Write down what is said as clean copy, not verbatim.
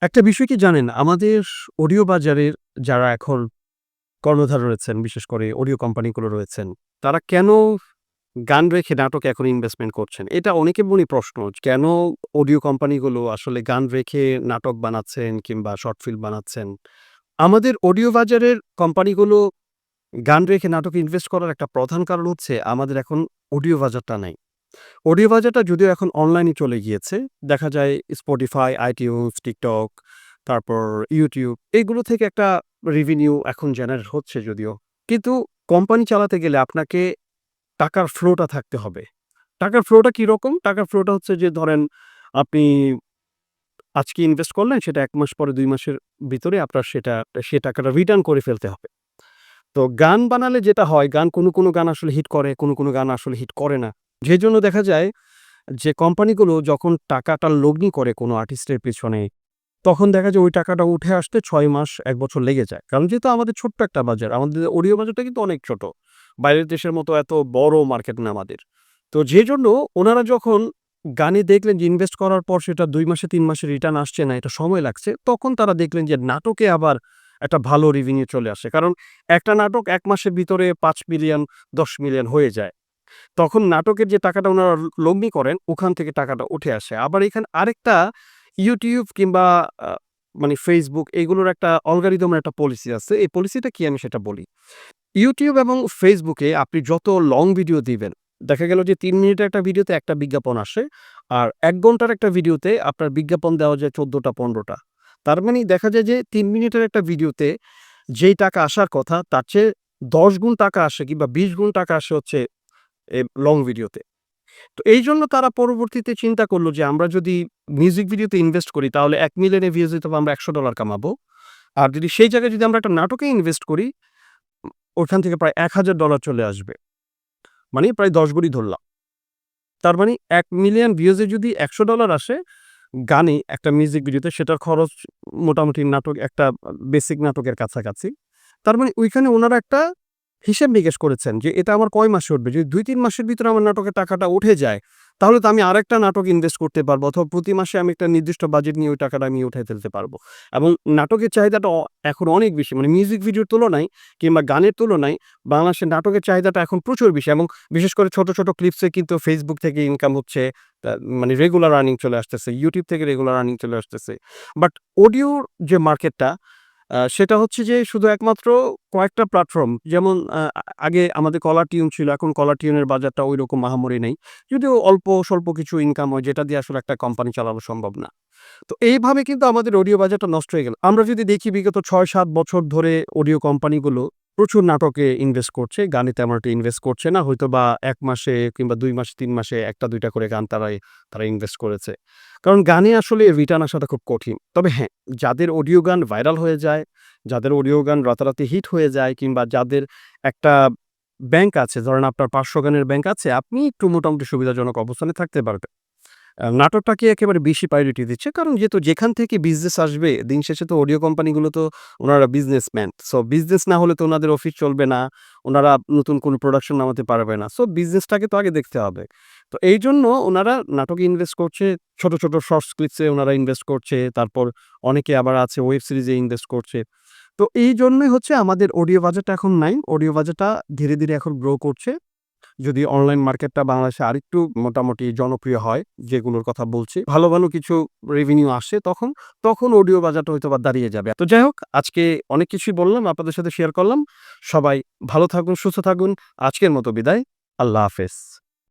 একটা বিষয় কি জানেন? আমাদের অডিও বাজারের যারা এখন কর্ণধার রয়েছেন, বিশেষ করে অডিও কোম্পানিগুলো রয়েছেন, তারা কেন গান রেখে নাটকে এখন ইনভেস্টমেন্ট করছেন? এটা অনেকের মনে প্রশ্ন। কেন অডিও কোম্পানিগুলো আসলে গান রেখে নাটক বানাচ্ছেন কিংবা শর্ট ফিল্ম বানাচ্ছেন? আমাদের অডিও বাজারের কোম্পানিগুলো গান রেখে নাটকে ইনভেস্ট করার একটা প্রধান কারণ হচ্ছে আমাদের এখন অডিও বাজারটা নাই। অডিও বাজারটা যদিও এখন অনলাইনে চলে গিয়েছে। দেখা যায় Spotify, iTunes, TikTok, তারপর YouTube এগুলো থেকে একটা রেভিনিউ এখন জেনারেট হচ্ছে যদিও। কিন্তু কোম্পানি চালাতে গেলে আপনাকে টাকার ফ্লোটা থাকতে হবে। টাকার ফ্লোটা কিরকম? টাকার ফ্লোটা হচ্ছে যে ধরেন আপনি আজকে ইনভেস্ট করলেন সেটা ১ মাস পরে ২ মাসের ভিতরে আপনার সে টাকাটা রিটার্ন করে ফেলতে হবে। তো গান বানালে যেটা হয় কোনো গান আসলে হিট করে, কোনো গান আসলে হিট করে না। যেজন্য দেখা যায় যে কোম্পানিগুলো যখন টাকাটা লগ্নি করে কোনো আর্টিস্টের পেছনে, তখন দেখা যায় ওই টাকাটা উঠে আসতে ৬ মাস ১ বছর লেগে যায়। কারণ যেহেতু আমাদের ছোট্ট একটা বাজার, আমাদের অডিও বাজারটা কিন্তু অনেক ছোট। বাইরের দেশের মতো এত বড় মার্কেট না আমাদের। তো যেজন্য ওনারা যখন গানে দেখলেন যে ইনভেস্ট করার পর সেটা ২ মাসে ৩ মাসে রিটার্ন আসছে না, এটা সময় লাগছে, তখন তারা দেখলেন যে নাটকে আবার একটা ভালো রেভিনিউ চলে আসে। কারণ একটা নাটক ১ মাসের ভিতরে ৫ মিলিয়ন, ১০ মিলিয়ন হয়ে যায়। তখন নাটকের যে টাকাটা উনারা লগ্নি করেন, ওখান থেকে টাকাটা উঠে আসে। আবার এখানে আরেকটা YouTube কিংবা আ মানে Facebook এগুলোর একটা অ্যালগরিদমের একটা পলিসি আছে। এই পলিসিটা কি আমি সেটা বলি। YouTube এবং Facebook এ আপনি যত লং ভিডিও দিবেন, দেখা গেল যে ৩ মিনিটের একটা ভিডিওতে একটা বিজ্ঞাপন আসে। আর ১ ঘন্টার একটা ভিডিওতে আপনার বিজ্ঞাপন দেওয়া যায় ১৪ টা ১৫ টা। তার মানে দেখা যায় যে ৩ মিনিটের একটা ভিডিওতে যেই টাকা আসার কথা তার চেয়ে ১০ গুণ টাকা আসে কিংবা ২০ গুণ টাকা আসে হচ্ছে লং ভিডিওতে। তো এইজন্য তারা পরবর্তীতে চিন্তা করল যে আমরা যদি মিউজিক ভিডিওতে ইনভেস্ট করি তাহলে ১ মিলিয়ন ভিউজ হয়তো আমরা $১০০ কামাবো। আর যদি সেই জায়গায় যদি আমরা একটা নাটকে ইনভেস্ট করি, ওখান থেকে প্রায় $১,০০০ চলে আসবে। মানে প্রায় ১০ গুণই ধরলাম। তার মানে ১ মিলিয়ন ভিউজে যদি $১০০ আসে, গানে একটা মিউজিক ভিডিওতে সেটার খরচ মোটামুটি নাটক একটা বেসিক নাটকের কাছাকাছি। তার মানে ওইখানে উনারা একটা হিসেব নিকেশ করেছেন যে এটা আমার কয় মাসে উঠবে। যদি ২-৩ মাসের ভিতরে আমার নাটকের টাকাটা উঠে যায়, তাহলে তো আমি আরেকটা নাটক ইনভেস্ট করতে পারবো অথবা প্রতি মাসে আমি একটা নির্দিষ্ট বাজেট নিয়ে ওই টাকাটা আমি উঠায় ফেলতে পারবো। এবং নাটকের চাহিদাটা এখন অনেক বেশি। মানে মিউজিক ভিডিওর তুলনায় কিংবা গানের তুলনায় বাংলাদেশের নাটকের চাহিদাটা এখন প্রচুর বেশি এবং বিশেষ করে ছোট ক্লিপসে কিন্তু Facebook থেকে ইনকাম হচ্ছে। তা মানে রেগুলার আর্নিং চলে আসতেছে। YouTube থেকে রেগুলার আর্নিং চলে আসতেছে। বাট অডিওর যে মার্কেটটা সেটা হচ্ছে যে শুধু একমাত্র কয়েকটা প্ল্যাটফর্ম যেমন আগে আমাদের কলার টিউন ছিল। এখন কলার টিউনের বাজারটা ঐরকম আহামরি নেই। যদিও অল্প স্বল্প কিছু ইনকাম হয় যেটা দিয়ে আসলে একটা কোম্পানি চালানো সম্ভব না। তো এইভাবে কিন্তু আমাদের অডিও বাজারটা নষ্ট হয়ে গেল। আমরা যদি দেখি বিগত ৬-৭ বছর ধরে অডিও কোম্পানিগুলো প্রচুর নাটকে ইনভেস্ট করছে। গানে তেমন একটা ইনভেস্ট করছে না। হয়তোবা ১ মাসে কিংবা ২ মাসে ৩ মাসে ১ টা ২ টা করে গান তারা ইনভেস্ট করেছে। কারণ গানে আসলে রিটার্ন আসাটা খুব কঠিন। তবে হ্যাঁ, যাদের অডিও গান ভাইরাল হয়ে যায়, যাদের অডিও গান রাতারাতি হিট হয়ে যায় কিংবা যাদের একটা ব্যাংক আছে, ধরেন আপনার ৫০০ গানের ব্যাংক আছে, আপনি একটু মোটামুটি সুবিধাজনক অবস্থানে থাকতে পারবেন। নাটকটাকে একেবারে বেশি প্রায়োরিটি দিচ্ছে। কারণ যেহেতু যেখান থেকে বিজনেস আসবে, দিন শেষে তো অডিও কোম্পানিগুলো তো উনারা বিজনেসম্যান। সো বিজনেস না হলে তো উনাদের অফিস চলবে না। উনারা নতুন কোনো প্রোডাকশন নামাতে পারবে না। সো বিজনেসটাকে তো আগে দেখতে হবে। তো এইজন্য উনারা নাটকে ইনভেস্ট করছে, ছোট শর্টস ক্লিপসে উনারা ইনভেস্ট করছে। তারপর অনেকে আবার আছে ওয়েব সিরিজে ইনভেস্ট করছে। তো এইজন্যই হচ্ছে আমাদের অডিও বাজেটটা এখন নাই। অডিও বাজেটটা ধীরে এখন গ্রো করছে। যদি অনলাইন মার্কেটটা বাংলাদেশে আরেকটু মোটামুটি জনপ্রিয় হয়, যেগুলোর কথা বলছি, ভালো কিছু রেভিনিউ আসে তখন অডিও বাজারটা হয়তোবা দাঁড়িয়ে যাবে। তো যাই হোক, আজকে অনেক কিছুই বললাম, আপনাদের সাথে শেয়ার করলাম। সবাই ভালো থাকুন, সুস্থ থাকুন। আজকের মতো বিদায়। আল্লাহ হাফেজ।